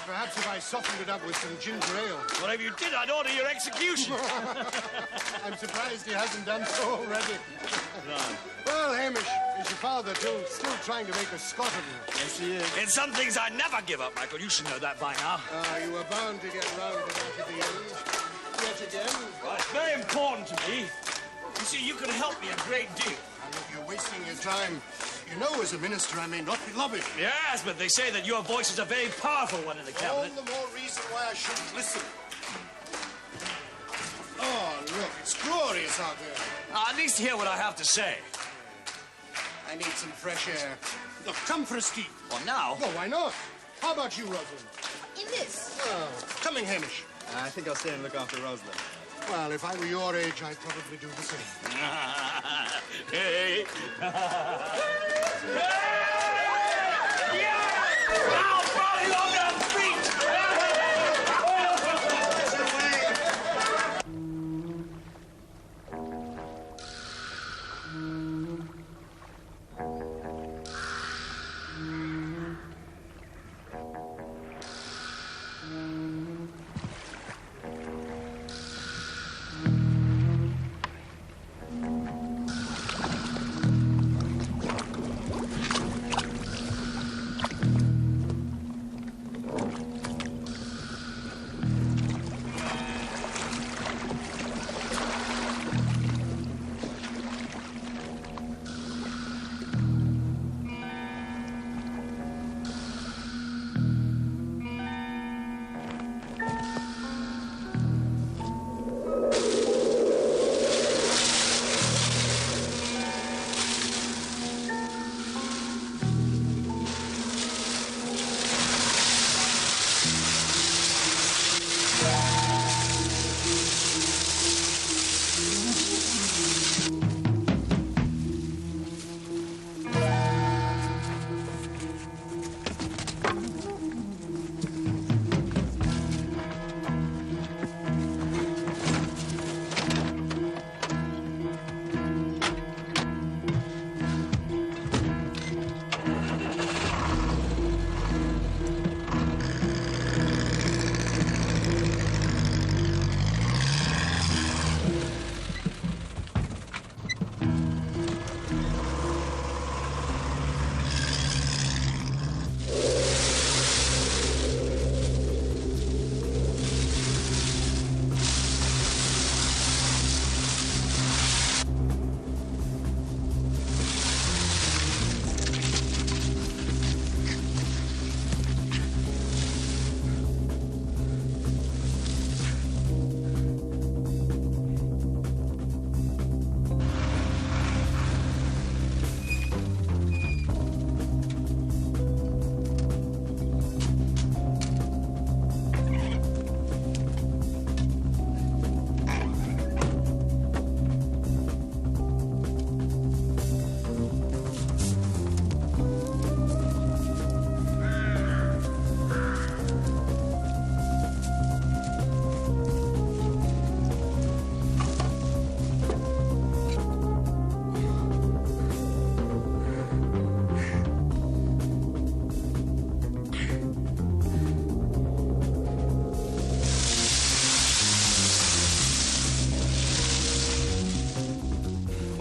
Perhaps if I softened it up with some ginger ale. Well, if you did, I'd order your execution. I'm surprised he hasn't done so already. Right. Well, Hamish, is your father, too, still trying to make a Scot of you? Yes, he is. In some things, I never give up, Michael. You should know that by now. You were bound to get round to that at the end. Yet again. Well, it's very important to me. You see, you can help me a great deal. And if you're wasting your time, you know, as a minister, I may not be loving. Yes, but they say that your voice is a very powerful one in the cabinet. All the more reason why I shouldn't listen. Oh, look, it's glorious out there. At least hear what I have to say. I need some fresh air. Look, come for a steep. Well, now? Well, why not? How about you, Rosalind? In this? Oh, coming, Hamish. I think I'll stay and look after Rosalind. Well, if I were your age, I'd probably do the same. Hey! Now, body on their feet!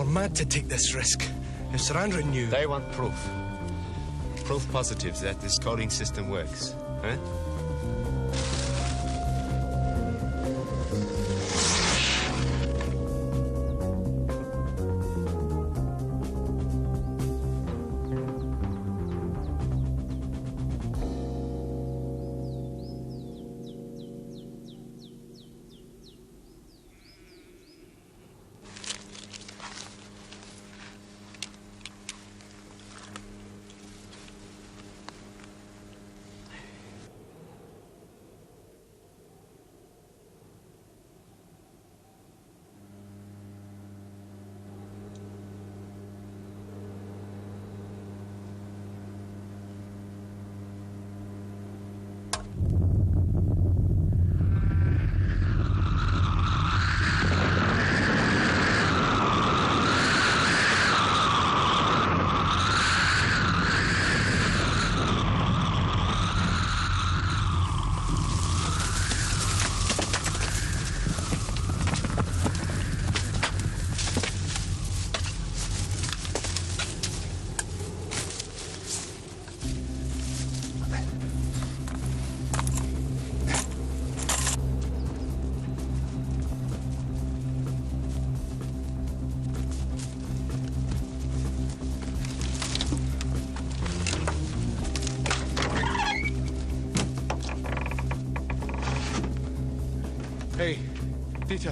mad to take this risk. If Sir Andrew knew... They want proof. Proof positive that this coding system works. Huh? Hey, Peter.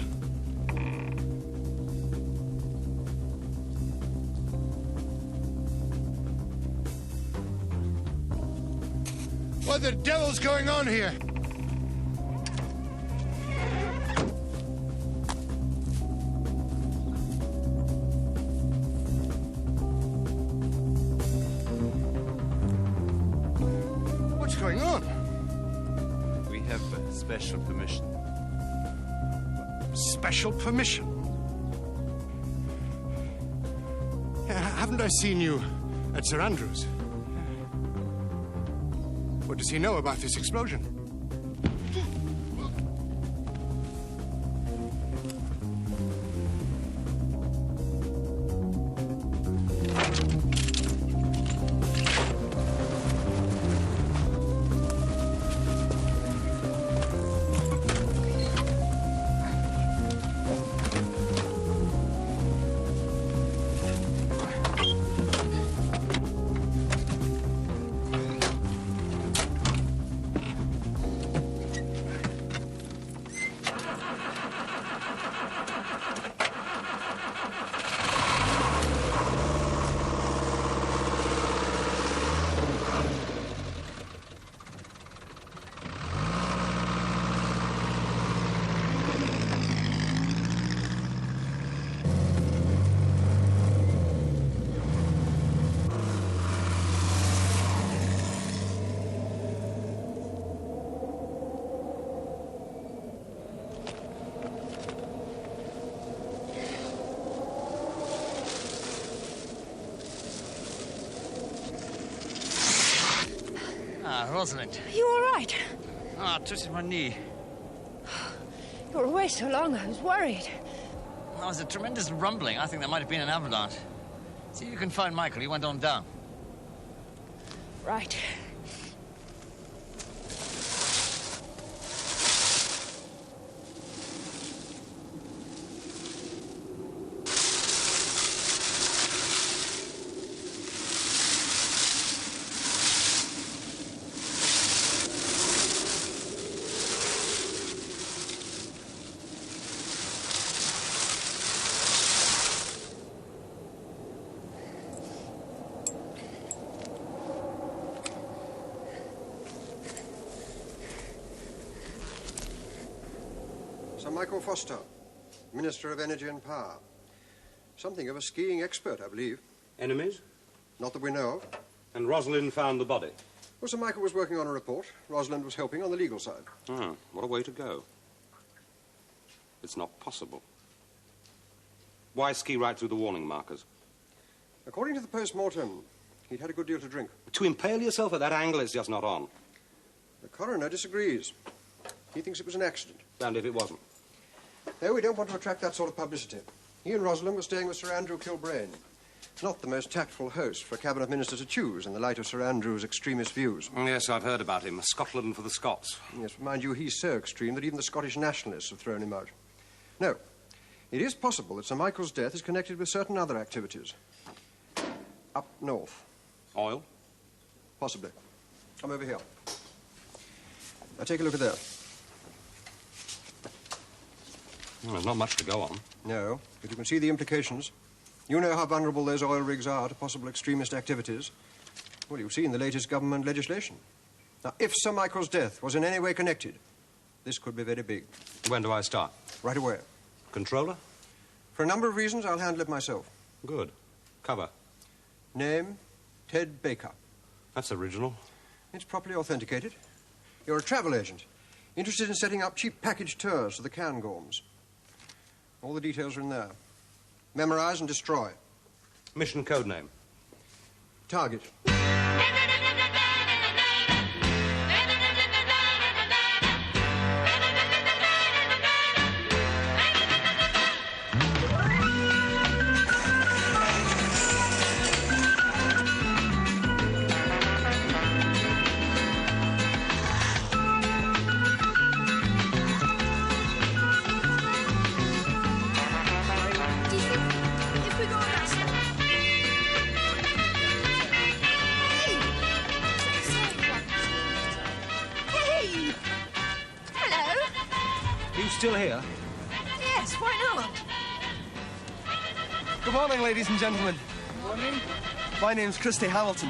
What the devil's going on here? What's going on? We have special permission. Special permission? Haven't I seen you at Sir Andrew's? What does he know about this explosion? Rosalind. Are you all right? I twisted my knee. You were away so long, I was worried. There was a tremendous rumbling. I think there might have been an avalanche. See if you can find Michael. He went on down. Right. Sir Michael Foster, Minister of Energy and Power. Something of a skiing expert, I believe. Enemies? Not that we know of. And Rosalind found the body? Well, Sir Michael was working on a report. Rosalind was helping on the legal side. Oh, what a way to go. It's not possible. Why ski right through the warning markers? According to the post-mortem, he'd had a good deal to drink. To impale yourself at that angle is just not on. The coroner disagrees. He thinks it was an accident. And if it wasn't? No, we don't want to attract that sort of publicity. He and Rosalind were staying with Sir Andrew Kilbrain. Not the most tactful host for a cabinet minister to choose in the light of Sir Andrew's extremist views. Yes, I've heard about him. Scotland for the Scots. Yes, but mind you, he's so extreme that even the Scottish nationalists have thrown him out. No, it is possible that Sir Michael's death is connected with certain other activities. Up north. Oil? Possibly. Come over here. Now take a look at that. Well, there's not much to go on. No, but you can see the implications. You know how vulnerable those oil rigs are to possible extremist activities. Well, you've seen the latest government legislation. Now, if Sir Michael's death was in any way connected, this could be very big. When do I start? Right away. Controller? For a number of reasons, I'll handle it myself. Good. Cover? Name, Ted Baker. That's original. It's properly authenticated. You're a travel agent, interested in setting up cheap package tours to the Cairngorms. All the details are in there. Memorize and destroy. Mission code name? Target. Still here? Yes, why not? Good morning, ladies and gentlemen. Morning. My name's Christy Hamilton.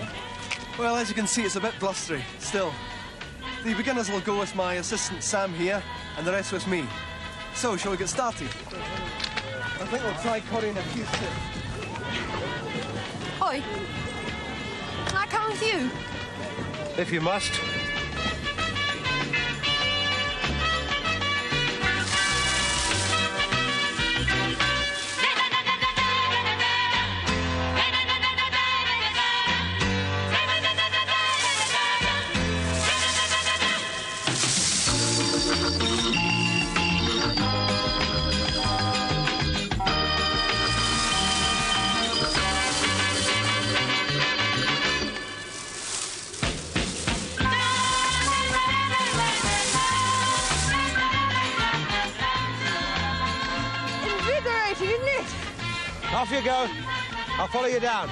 Well, as you can see, it's a bit blustery, still. The beginners will go with my assistant Sam here, and the rest with me. So, shall we get started? I think we'll try Corinne a few tips. Oi. Can I come with you? If you must. Off you go. I'll follow you down.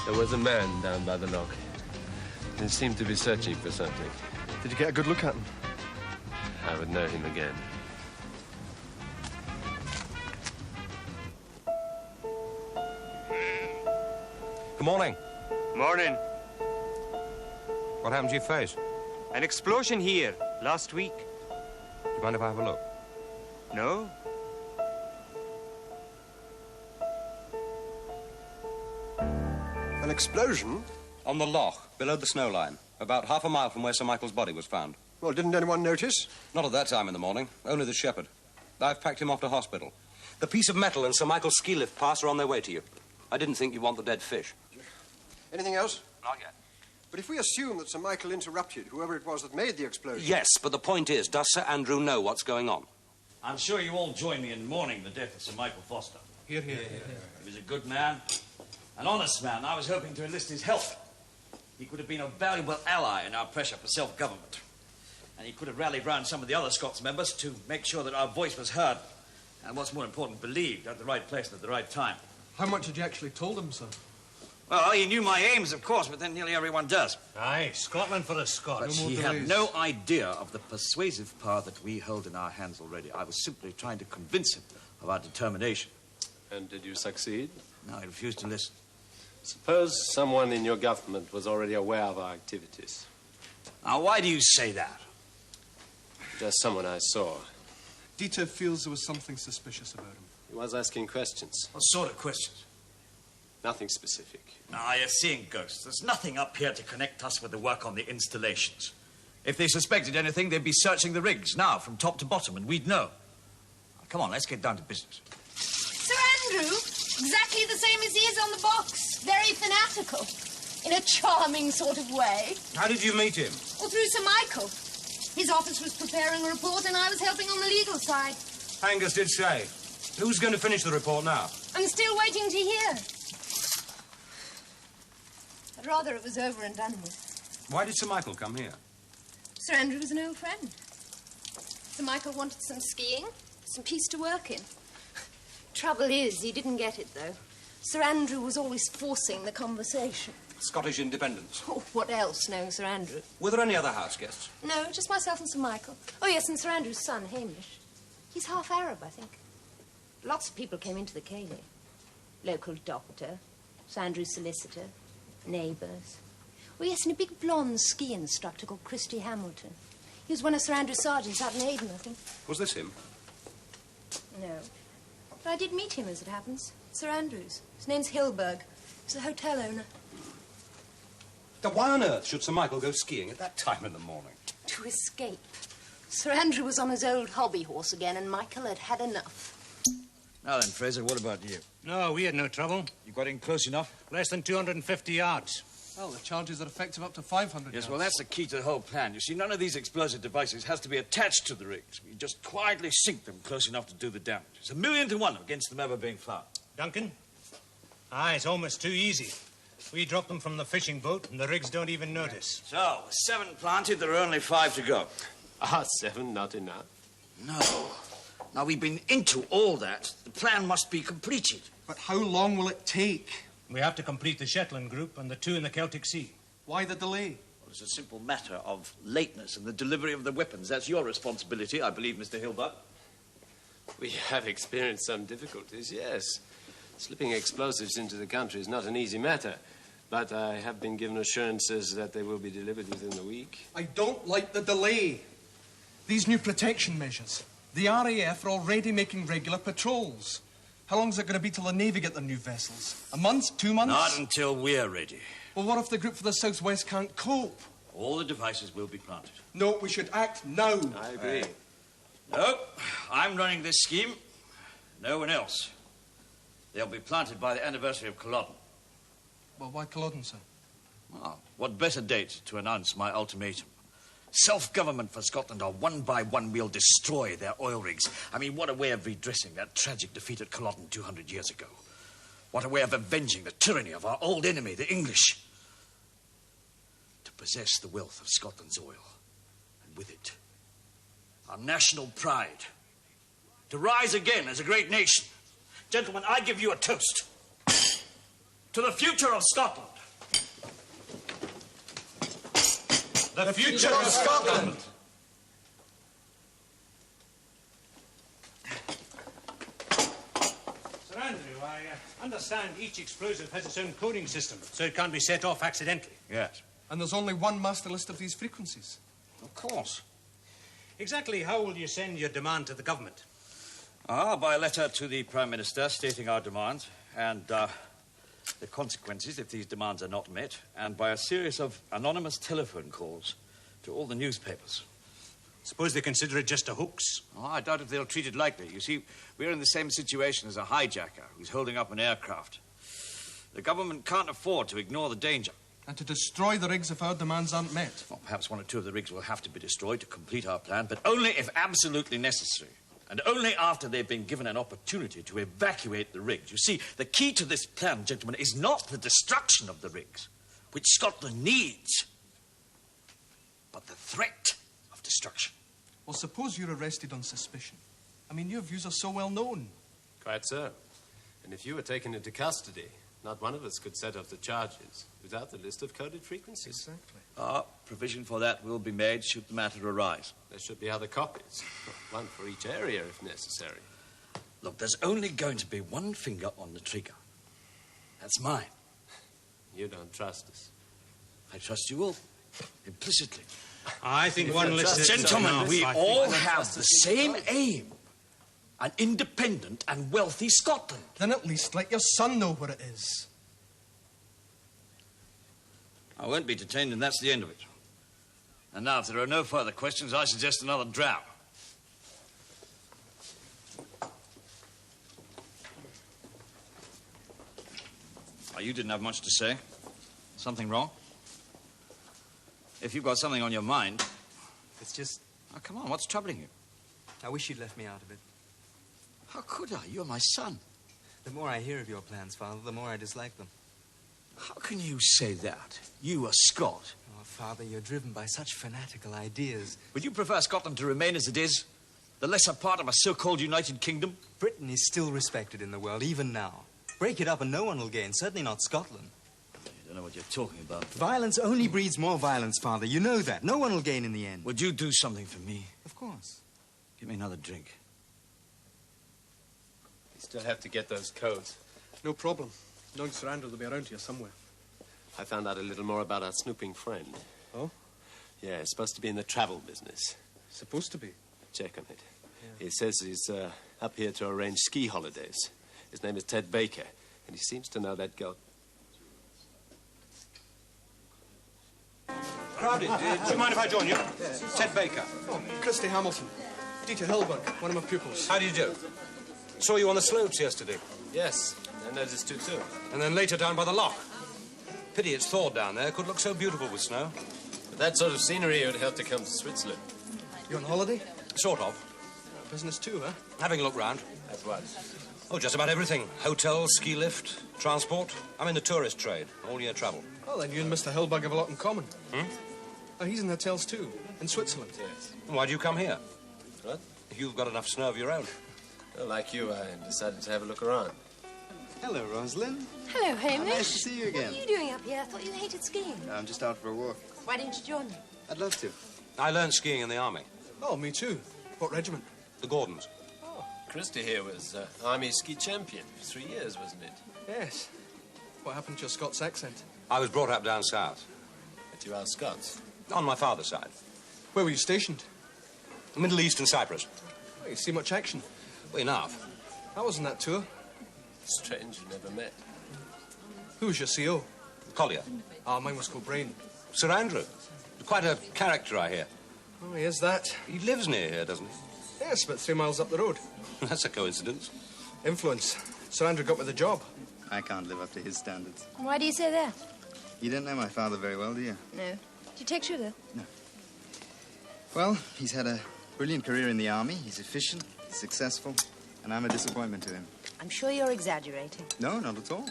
There was a man down by the lock. He seemed to be searching for something. Did you get a good look at him? I would know him again. Good morning. Morning. What happened to your face? An explosion here last week. Do you mind if I have a look? No? An explosion? On the loch, below the snow line, about half a mile from where Sir Michael's body was found. Well, didn't anyone notice? Not at that time in the morning, only the shepherd. I've packed him off to hospital. The piece of metal and Sir Michael's ski lift pass are on their way to you. I didn't think you'd want the dead fish. Anything else? Not yet. But if we assume that Sir Michael interrupted whoever it was that made the explosion... Yes, but the point is, does Sir Andrew know what's going on? I'm sure you all join me in mourning the death of Sir Michael Foster. Here, here. He was a good man, an honest man. I was hoping to enlist his help. He could have been a valuable ally in our pressure for self-government. And he could have rallied round some of the other Scots members to make sure that our voice was heard. And what's more important, believed at the right place and at the right time. How much had you actually told him, sir? Well, he knew my aims, of course, but then nearly everyone does. Aye, Scotland for the Scots. But he had no idea of the persuasive power that we hold in our hands already. I was simply trying to convince him of our determination. And did you succeed? No, he refused to listen. Suppose someone in your government was already aware of our activities. Now, why do you say that? Just someone I saw. Dieter feels there was something suspicious about him. He was asking questions. What sort of questions? Nothing specific. Ah, you're seeing ghosts. There's nothing up here to connect us with the work on the installations. If they suspected anything, they'd be searching the rigs now, from top to bottom, and we'd know. Now, come on, let's get down to business. Sir Andrew, exactly the same as he is on the box. Very fanatical. In a charming sort of way. How did you meet him? Or through Sir Michael. His office was preparing a report and I was helping on the legal side. Angus did say. Who's going to finish the report now? I'm still waiting to hear. I'd rather it was over and done with. Why did Sir Michael come here? Sir Andrew was an old friend. Sir Michael wanted some skiing, some peace to work in. Trouble is, he didn't get it, though. Sir Andrew was always forcing the conversation. Scottish independence. Oh, what else, knowing Sir Andrew? Were there any other house guests? No, just myself and Sir Michael. Oh, yes, and Sir Andrew's son, Hamish. He's half Arab, I think. Lots of people came into the ceilidh. Local doctor, Sir Andrew's solicitor, neighbours. Oh, yes, and a big blonde ski instructor called Christy Hamilton. He was one of Sir Andrew's sergeants out in Aden, I think. Was this him? No. But I did meet him, as it happens. Sir Andrews. His name's Hilberg. He's a hotel owner. Then why on earth should Sir Michael go skiing at that time in the morning? To escape. Sir Andrew was on his old hobby horse again, and Michael had had enough. Now then, Fraser, what about you? No, we had no trouble. You got in close enough? Less than 250 yards. Well, the charges are effective up to 500 Yes, yards. well, that's the key to the whole plan. You see, none of these explosive devices has to be attached to the rigs. We just quietly sink them close enough to do the damage. It's 1,000,000 to 1 against them ever being found. Duncan? Aye, it's almost too easy. We drop them from the fishing boat, and the rigs don't even notice. So, 7 planted, there are only 5 to go. 7, not enough. No. Now, we've been into all that. The plan must be completed. But how long will it take? We have to complete the Shetland group and the 2 in the Celtic Sea. Why the delay? Well, it's a simple matter of lateness in the delivery of the weapons. That's your responsibility, I believe, Mr. Hilbert. We have experienced some difficulties, yes. Slipping explosives into the country is not an easy matter. But I have been given assurances that they will be delivered within the week. I don't like the delay. These new protection measures. The RAF are already making regular patrols. How long is it going to be till the Navy get their new vessels? A month? 2 months? Not until we're ready. Well, what if the group for the Southwest can't cope? All the devices will be planted. No, we should act now. I agree. No, I'm running this scheme. No one else. They'll be planted by the anniversary of Culloden. Well, why Culloden, sir? Well, what better date to announce my ultimatum? Self-government for Scotland, or one by one we'll destroy their oil rigs. I mean, what a way of redressing that tragic defeat at Culloden 200 years ago. What a way of avenging the tyranny of our old enemy, the English. To possess the wealth of Scotland's oil, and with it, our national pride. To rise again as a great nation. Gentlemen, I give you a toast. To the future of Scotland. The future of Scotland. Sir Andrew, I understand each explosive has its own coding system, so it can't be set off accidentally. Yes. And there's only one master list of these frequencies. Of course. Exactly how will you send your demand to the government? By a letter to the Prime Minister stating our demands and the consequences if these demands are not met, and by a series of anonymous telephone calls to all the newspapers. Suppose they consider it just a hoax? Oh, I doubt if they'll treat it lightly. You see, we're in the same situation as a hijacker who's holding up an aircraft. The government can't afford to ignore the danger. And to destroy the rigs if our demands aren't met. Well, perhaps one or two of the rigs will have to be destroyed to complete our plan, but only if absolutely necessary. And only after they've been given an opportunity to evacuate the rigs. You see, the key to this plan, gentlemen, is not the destruction of the rigs, which Scotland needs, but the threat of destruction. Well, suppose you're arrested on suspicion. I mean, your views are so well known. Quite so. And if you were taken into custody, not one of us could set off the charges without the list of coded frequencies. Exactly. Provision for that will be made should the matter arise. There should be other copies. One for each area, if necessary. Look, there's only going to be one finger on the trigger. That's mine. You don't trust us. I trust you all, implicitly. I think one list... Gentlemen, we all have the same aim. An independent and wealthy Scotland. Then at least let your son know what it is. I won't be detained, and that's the end of it. And now, if there are no further questions, I suggest another dram. Oh, you didn't have much to say. Something wrong? If you've got something on your mind... It's just... Oh, come on, what's troubling you? I wish you'd left me out of it. How could I? You're my son. The more I hear of your plans, Father, the more I dislike them. How can you say that? You, a Scot. Oh, Father, you're driven by such fanatical ideas. Would you prefer Scotland to remain as it is? The lesser part of a so-called United Kingdom? Britain is still respected in the world, even now. Break it up and no one will gain, certainly not Scotland. You don't know what you're talking about. Violence only breeds more violence, Father. You know that. No one will gain in the end. Would you do something for me? Of course. Give me another drink. Still have to get those codes. No problem. Young Sir Andrew will be around here somewhere. I found out a little more about our snooping friend. Oh? Yeah, he's supposed to be in the travel business. Supposed to be. Check on it. Yeah. He says he's up here to arrange ski holidays. His name is Ted Baker, and he seems to know that girl. Crowded. Do you mind if I join you? Ted Baker. Oh, Christy Hamilton. Dieter Hillberg, one of my pupils. How do you do? Saw you on the slopes yesterday. Yes, I noticed too. And then later down by the loch. Pity it's thawed down there. Could look so beautiful with snow. With that sort of scenery, it would help to come to Switzerland. You on holiday? Sort of. Business too, huh? Having a look round. That's what? Oh, just about everything. Hotel, ski lift, transport. I'm in the tourist trade. All year travel. Well, then you and Mr. Hillberg have a lot in common. Hmm? Oh, he's in hotels too, in Switzerland. Yes. Why do you come here? What? You've got enough snow of your own. Well, like you, I decided to have a look around. Hello, Rosalind. Hello, Hamish. Nice to see you again. What are you doing up here? I thought you hated skiing. I'm just out for a walk. Why didn't you join me? I'd love to. I learned skiing in the army. Oh, me too. What regiment? The Gordons. Oh, Christy here was Army ski champion for 3 years, wasn't it? Yes. What happened to your Scots accent? I was brought up down south. But you are Scots? On my father's side. Where were you stationed? The Middle East and Cyprus. Oh, you see much action? Well, enough. I was on that tour. Strange you never met. Who was your CO? Collier. Ah, mine was Colbrain. Sir Andrew. Quite a character, I hear. Oh, he is that. He lives near here, doesn't he? Yes, about 3 miles up the road. That's a coincidence. Influence. Sir Andrew got me the job. I can't live up to his standards. Why do you say that? You don't know my father very well, do you? No. Do you take sugar? No. Well, he's had a brilliant career in the army. He's efficient, successful, and I'm a disappointment to him. I'm sure you're exaggerating. No, not at all.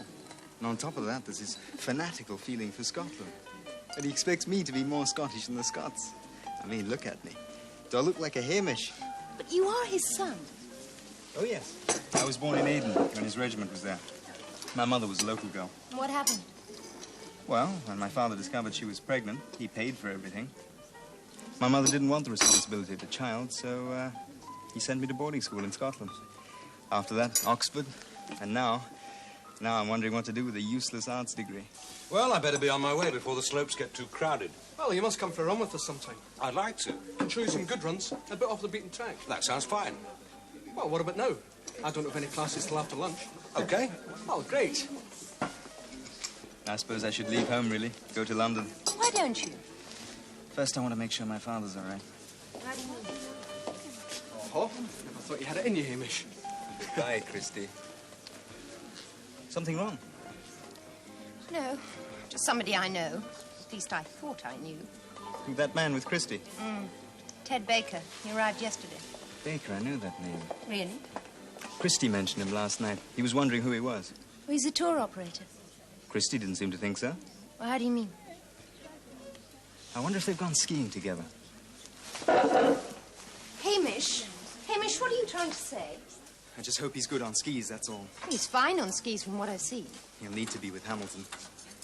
And on top of that, there's his fanatical feeling for Scotland. And he expects me to be more Scottish than the Scots. I mean, look at me. Do I look like a Hamish? But you are his son. Oh, yes. I was born in Aden when his regiment was there. My mother was a local girl. What happened? Well, when my father discovered she was pregnant, he paid for everything. My mother didn't want the responsibility of the child, so he sent me to boarding school in Scotland. After that, Oxford, and now I'm wondering what to do with a useless arts degree. Well, I better be on my way before the slopes get too crowded. Well, you must come for a run with us sometime. I'd like to. Can show you some good runs, a bit off the beaten track. That sounds fine. Well, what about now? I don't have any classes till after lunch. Okay. Oh, great. I suppose I should leave home, really. Go to London. Why don't you? First, I want to make sure my father's all right. How do you mean? Oh, never thought you had it in you, Hamish. Goodbye, Christy. Something wrong? No, just somebody I know. At least I thought I knew. Who, that man with Christy? Ted Baker. He arrived yesterday. Baker, I knew that name. Really? Christy mentioned him last night. He was wondering who he was. Well, he's a tour operator. Christy didn't seem to think so. Well, how do you mean? I wonder if they've gone skiing together. Hamish? Hamish, what are you trying to say? I just hope he's good on skis, that's all. He's fine on skis from what I've seen. He'll need to be with Hamilton.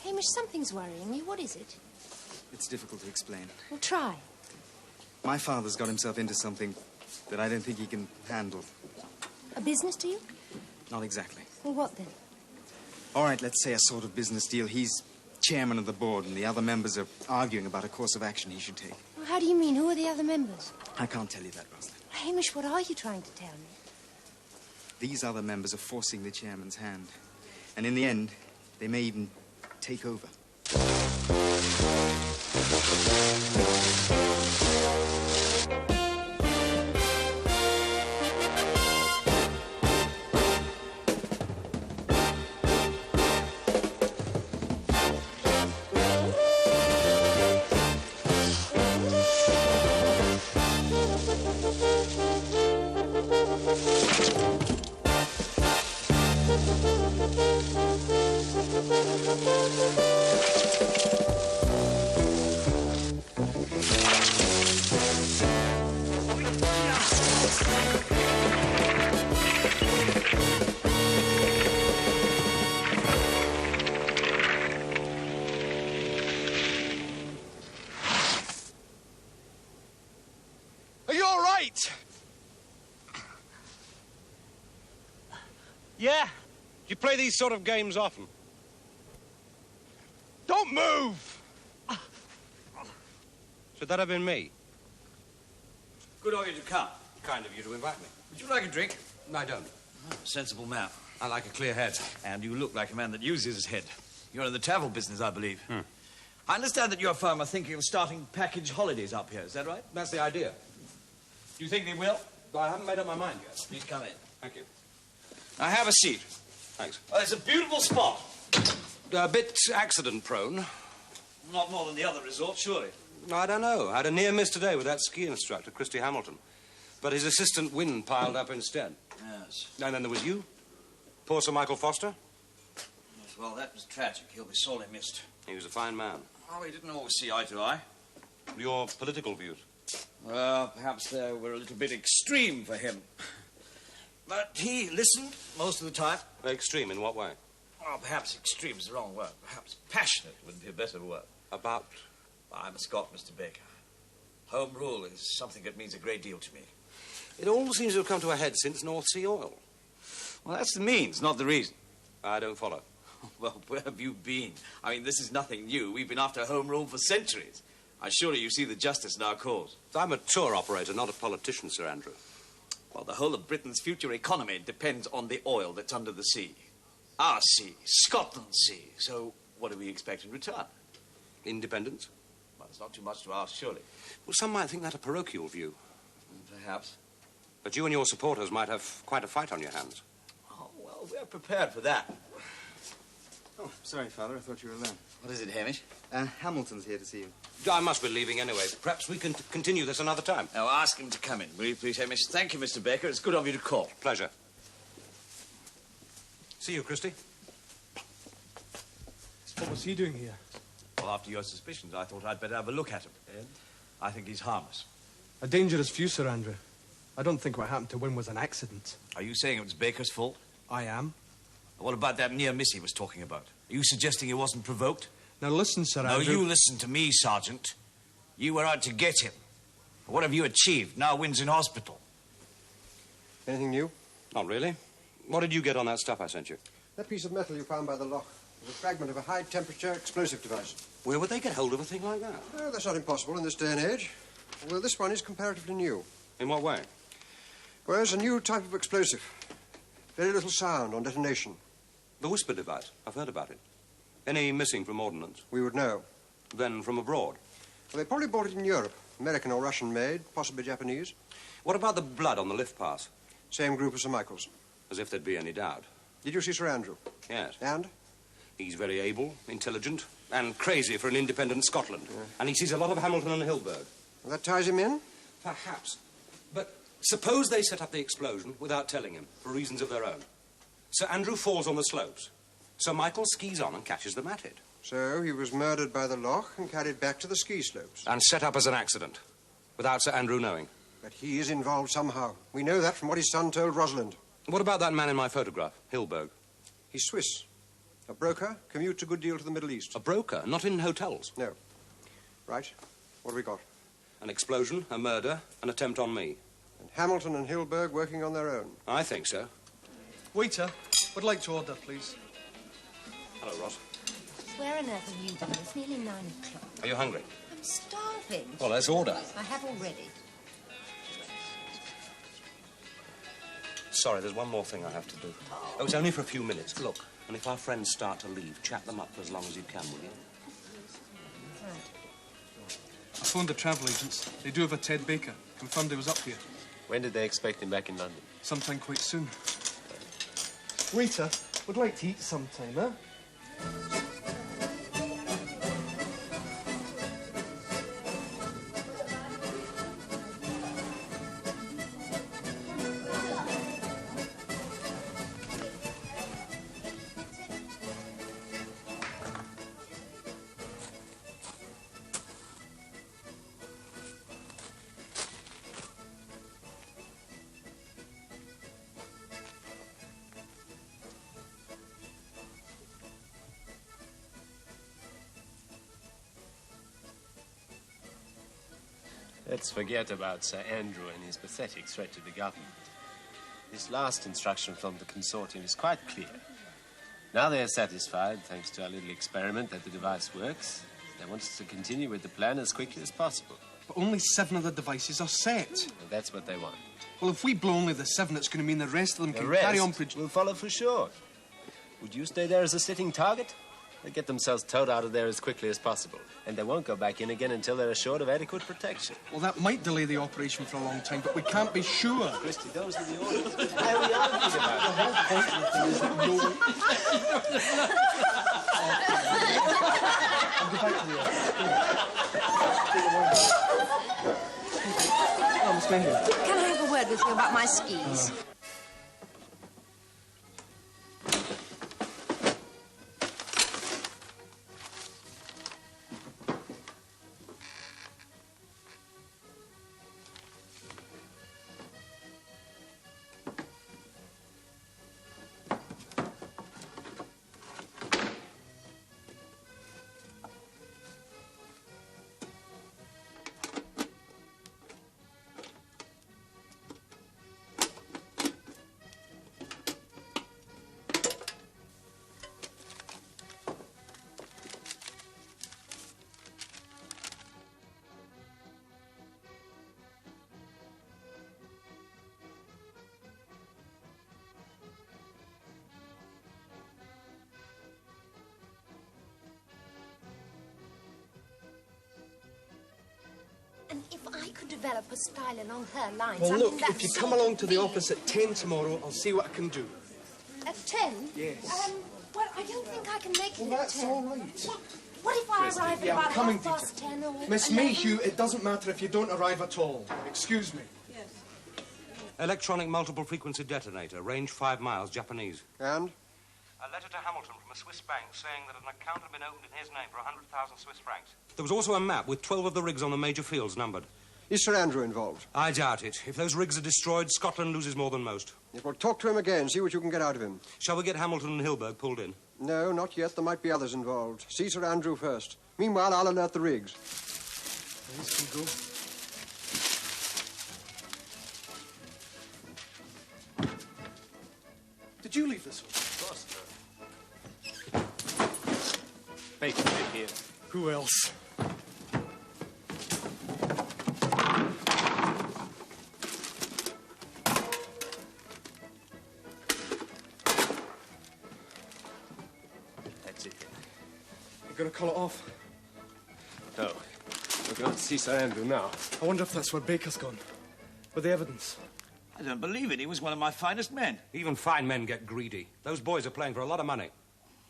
Hamish, something's worrying you. What is it? It's difficult to explain. Well, try. My father's got himself into something that I don't think he can handle. A business deal? Not exactly. Well, what then? All right, let's say a sort of business deal. He's chairman of the board, and the other members are arguing about a course of action he should take. Well, how do you mean? Who are the other members? I can't tell you that, Rosalind. Hamish, what are you trying to tell me? These other members are forcing the chairman's hand. And in the end, they may even take over. Are you all right? Yeah. Do you play these sort of games often? Don't move! Should that have been me? Good of you to come. Kind of you to invite me. Would you like a drink? I don't. Oh, sensible man. I like a clear head. And you look like a man that uses his head. You're in the travel business, I believe. Hmm. I understand that your firm are thinking of starting package holidays up here. Is that right? That's the idea. Do you think they will? I haven't made up my mind yet. Please come in. Thank you. Now, have a seat. Thanks. Well, it's a beautiful spot. A bit accident-prone. Not more than the other resorts, surely. I don't know. I had a near miss today with that ski instructor, Christy Hamilton. But his assistant Wynne piled up instead. Yes. And then there was you. Poor Sir Michael Foster. Yes, well, that was tragic. He'll be sorely missed. He was a fine man. Oh, we didn't always see eye to eye. Your political views? Well, perhaps they were a little bit extreme for him. But he listened most of the time. Extreme in what way? Oh, perhaps extreme is the wrong word. Perhaps passionate would be a better word. About? I'm a Scot, Mr. Baker. Home rule is something that means a great deal to me. It all seems to have come to a head since North Sea oil. Well, that's the means, not the reason. I don't follow. Well, where have you been? I mean, this is nothing new. We've been after home rule for centuries. I surely you see the justice in our cause. I'm a tour operator, not a politician, Sir Andrew. Well, the whole of Britain's future economy depends on the oil that's under the sea. Our sea, Scotland's sea. So what do we expect in return? Independence? Well, it's not too much to ask, surely. Well, some might think that a parochial view. Perhaps. But you and your supporters might have quite a fight on your hands. Oh, well, we're prepared for that. Oh, sorry, Father. I thought you were alone. What is it, Hamish? Hamilton's here to see you. I must be leaving anyway. Perhaps we can continue this another time. Now, ask him to come in, will you please, Hamish? Thank you, Mr. Baker. It's good of you to call. Pleasure. See you, Christy. What was he doing here? Well, after your suspicions, I thought I'd better have a look at him. I think he's harmless. A dangerous view, Sir Andrew. I don't think what happened to Wynne was an accident. Are you saying it was Baker's fault? I am. What about that near miss he was talking about? Are you suggesting he wasn't provoked? Now listen, Sir Andrew. No, you listen to me, Sergeant. You were out to get him. What have you achieved? Now Wynn's in hospital. Anything new? Not really. What did you get on that stuff I sent you? That piece of metal you found by the lock was a fragment of a high-temperature explosive device. Where would they get hold of a thing like that? Oh, that's not impossible in this day and age. Although this one is comparatively new. In what way? Well, it's a new type of explosive. Very little sound on detonation. The whisper device. I've heard about it. Any missing from ordnance? We would know. Then from abroad? Well, they probably bought it in Europe. American or Russian made, possibly Japanese. What about the blood on the lift pass? Same group as Sir Michael's. As if there'd be any doubt. Did you see Sir Andrew? Yes. And? He's very able, intelligent, and crazy for an independent Scotland. Yeah. And he sees a lot of Hamilton and Hilberg. Well, that ties him in? Perhaps. But suppose they set up the explosion without telling him, for reasons of their own. Sir Andrew falls on the slopes. Sir Michael skis on and catches them at it. So he was murdered by the loch and carried back to the ski slopes. And set up as an accident, without Sir Andrew knowing. But he is involved somehow. We know that from what his son told Rosalind. What about that man in my photograph, Hilberg? He's Swiss. A broker, commutes a good deal to the Middle East. A broker? Not in hotels? No. Right. What have we got? An explosion, a murder, an attempt on me. And Hamilton and Hilberg working on their own. I think so. Waiter, would like to order, please. Hello, Ross. Where on earth have you been? It's nearly 9 o'clock. Are you hungry? I'm starving. Well, let's order. I have already. Sorry, there's one more thing I have to do. Oh, it's only for a few minutes. Look, and if our friends start to leave, chat them up for as long as you can, will you? Right. I phoned the travel agents. They do have a Ted Baker. Confirmed he was up here. When did they expect him back in London? Sometime quite soon. Waiter, would like to eat sometime, huh? Let's forget about Sir Andrew and his pathetic threat to the government. This last instruction from the consortium is quite clear. Now they are satisfied, thanks to our little experiment, that the device works. They want us to continue with the plan as quickly as possible. But only 7 of the devices are set. And that's what they want. Well, if we blow only the 7, it's going to mean the rest of them The can rest carry on... will follow for sure. Would you stay there as a sitting target? They get themselves towed out of there as quickly as possible. And they won't go back in again until they're assured of adequate protection. Well, that might delay the operation for a long time, but we can't be sure. Christy, those are the orders. Why are we arguing about it? The whole point of the thing is that no one... I'll go back to the office. Oh, Miss Mayhew. Can I have a word with you about my skis? And if I could develop a style along her lines... Well, I look, mean, if you come along to the office at 10 tomorrow, I'll see what I can do. At 10? Yes. Well, I don't think I can make it Well, at that's 10. all right. What if I arrive at Yeah, I'm about coming, 10 or... Miss 11? Mayhew, it doesn't matter if you don't arrive at all. Excuse me. Electronic multiple frequency detonator, range 5 miles, Japanese. And? A letter to Hamilton from a Swiss bank saying that an account had been opened in his name for 100,000 Swiss francs. There was also a map with 12 of the rigs on the major fields numbered. Is Sir Andrew involved? I doubt it. If those rigs are destroyed, Scotland loses more than most. Yes, well, talk to him again, see what you can get out of him. Shall we get Hamilton and Hilberg pulled in? No, not yet. There might be others involved. See Sir Andrew first. Meanwhile, I'll alert the rigs. These can go. Did you leave this one? Of course, Baker, right here. Who else? That's it. You're going to call it off? No. We're going to see Sir Andrew now. I wonder if that's where Baker's gone. With the evidence. I don't believe it. He was one of my finest men. Even fine men get greedy. Those boys are playing for a lot of money.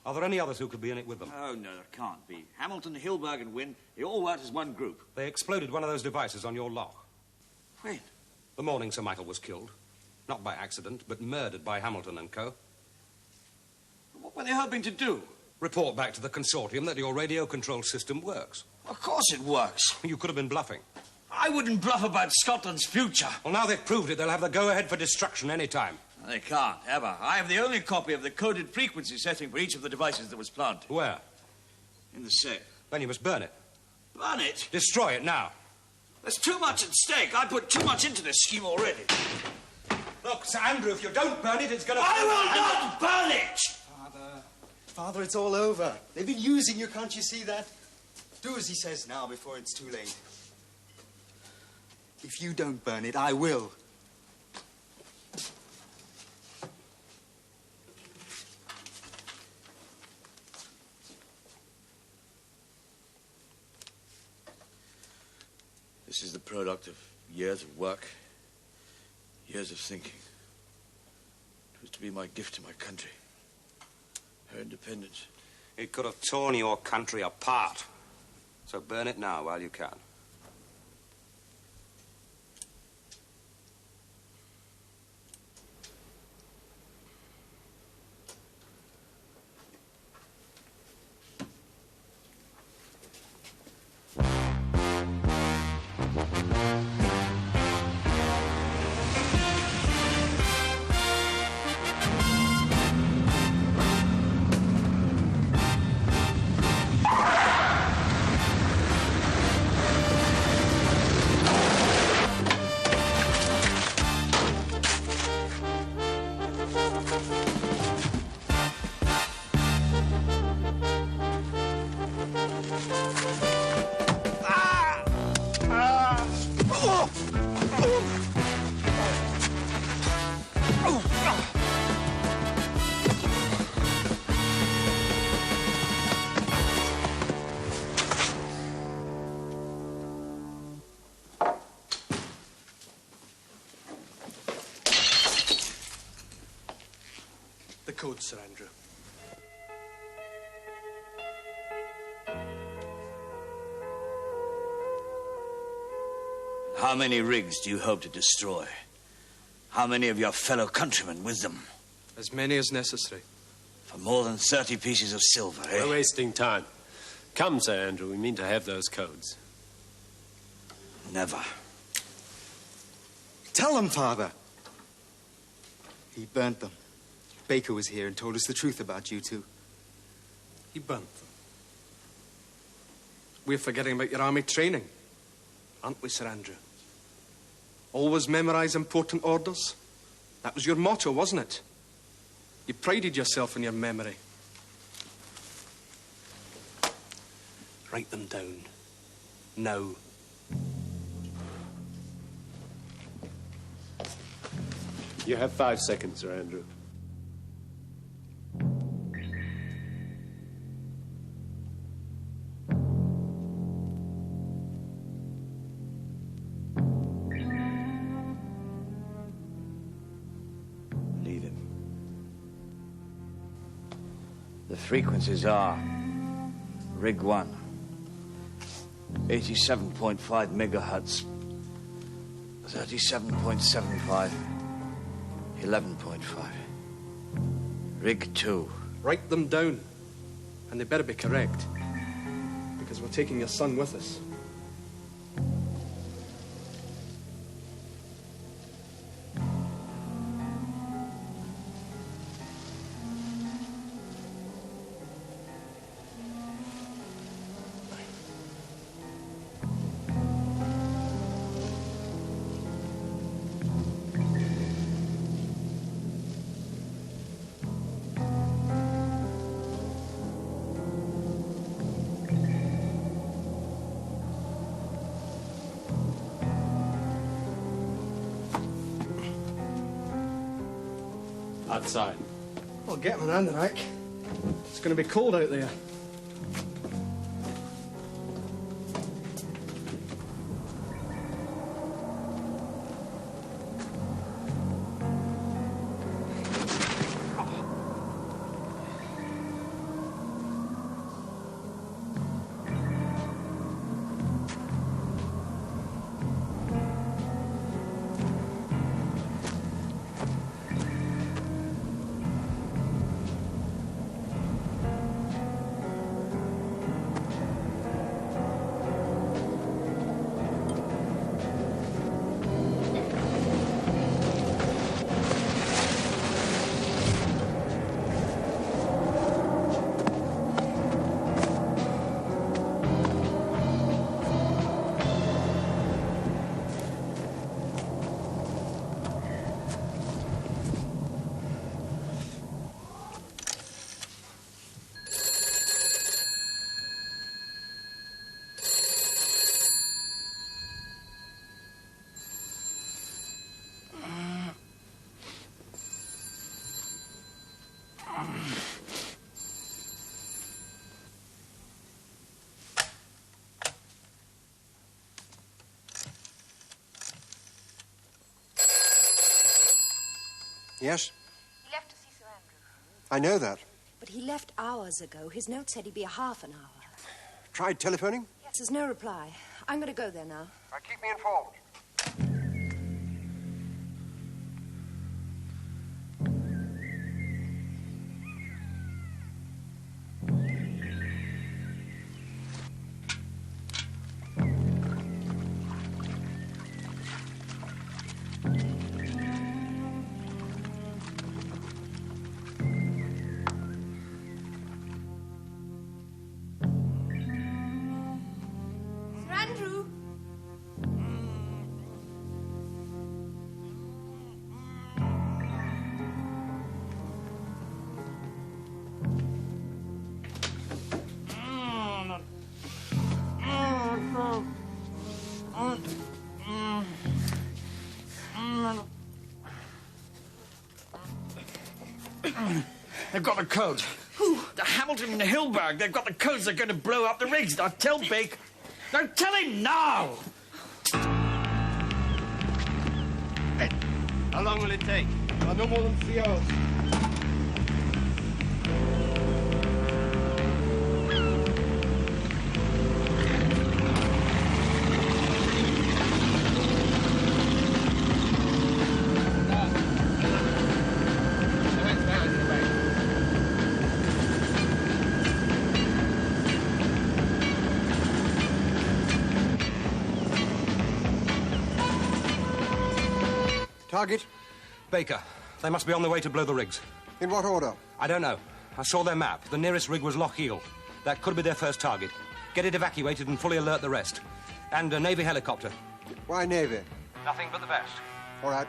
Are there any others who could be in it with them? Oh, no, there can't be. Hamilton, Hilberg, and Wynne, they all worked as one group. They exploded one of those devices on your lock. When? The morning Sir Michael was killed. Not by accident, but murdered by Hamilton and co. What were they hoping to do? Report back to the consortium that your radio control system works. Of course it works. You could have been bluffing. I wouldn't bluff about Scotland's future. Well, now they've proved it, they'll have the go-ahead for destruction any time. They can't, ever. I have the only copy of the coded frequency setting for each of the devices that was planted. Where? In the safe. Then you must burn it. Burn it? Destroy it now. There's too much at stake. I put too much into this scheme already. Look, Sir Andrew, if you don't burn it, it's going to... I will not burn it! Father, it's all over. They've been using you, can't you see that? Do as he says now before it's too late. If you don't burn it, I will. This is the product of years of work, years of thinking. It was to be my gift to my country, her independence. It could have torn your country apart. So burn it now while you can. The code, Sir Andrew. How many rigs do you hope to destroy? How many of your fellow countrymen with them? As many as necessary. For more than 30 pieces of silver, eh? We're wasting time. Come, Sir Andrew, we mean to have those codes. Never. Tell them, Father. He burnt them. Baker was here and told us the truth about you two. He burnt them. We're forgetting about your army training, aren't we, Sir Andrew? Always memorize important orders. That was your motto, wasn't it? You prided yourself on your memory. Write them down. Now. You have 5 seconds, Sir Andrew. Leave him. The frequencies are Rig 1, 87.5 megahertz, 37.75, 11.5. Rig 2. Write them down. And they better be correct. Because we're taking your son with us. Outside. Well, get him an anorak. It's going to be cold out there. Yes? He left to see Sir Andrew. I know that. But he left hours ago. His note said he'd be a half an hour. Tried telephoning? Yes, there's no reply. I'm going to go there now. Keep me informed. Sir Andrew! They've got the code. Who? The Hamilton and the Hilberg. They've got the codes. They're going to blow up the rigs. Now tell Big. Now tell him now! Hey, how long will it take? No more than 3 hours. Target? Baker. They must be on their way to blow the rigs. In what order? I don't know. I saw their map. The nearest rig was Lochiel. That could be their first target. Get it evacuated and fully alert the rest. And a Navy helicopter. Why Navy? Nothing but the best. All right.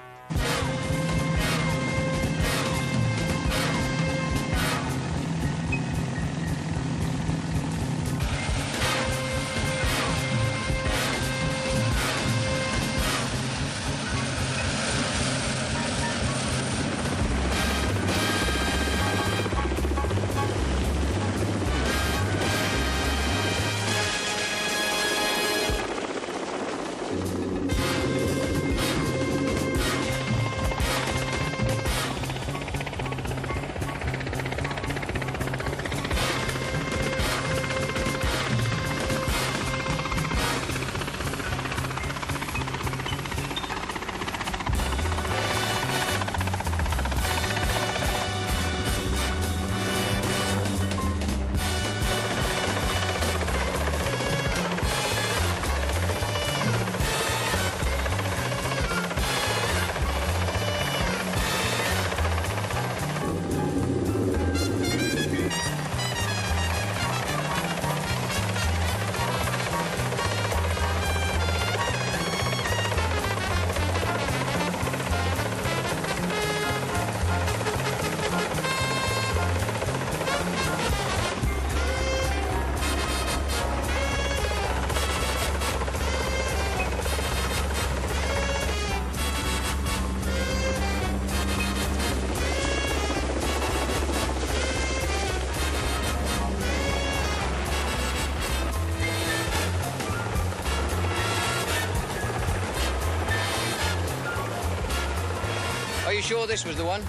you sure this was the one?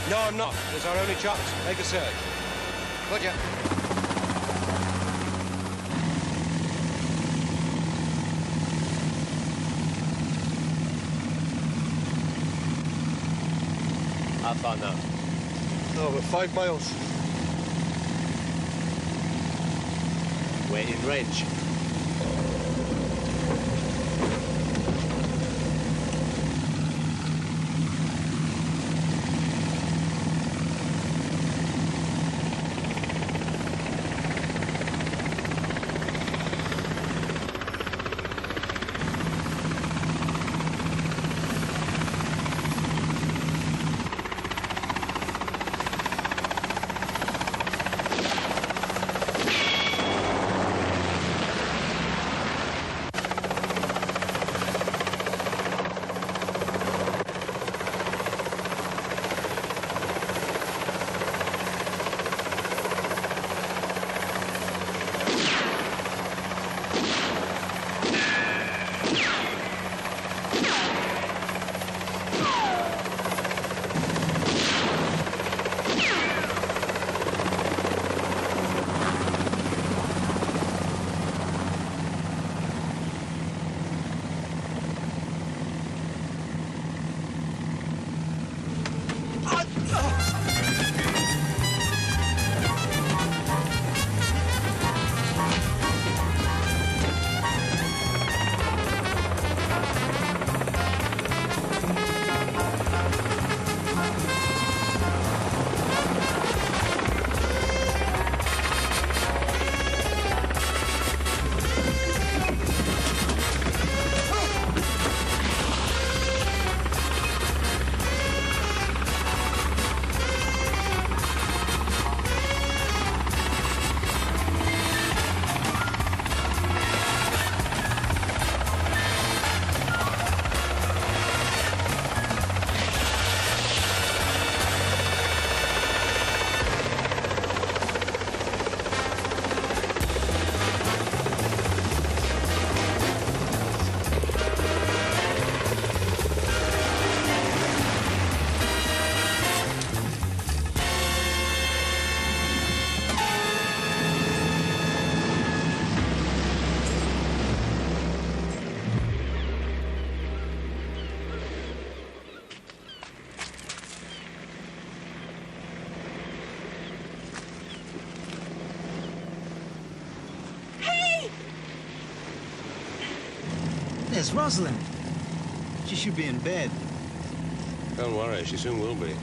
No, I'm not. It's our only chance. Make a search. Roger. How far now? Oh, about 5 miles. We're in range. There's Rosalind. She should be in bed. Don't worry, she soon will be.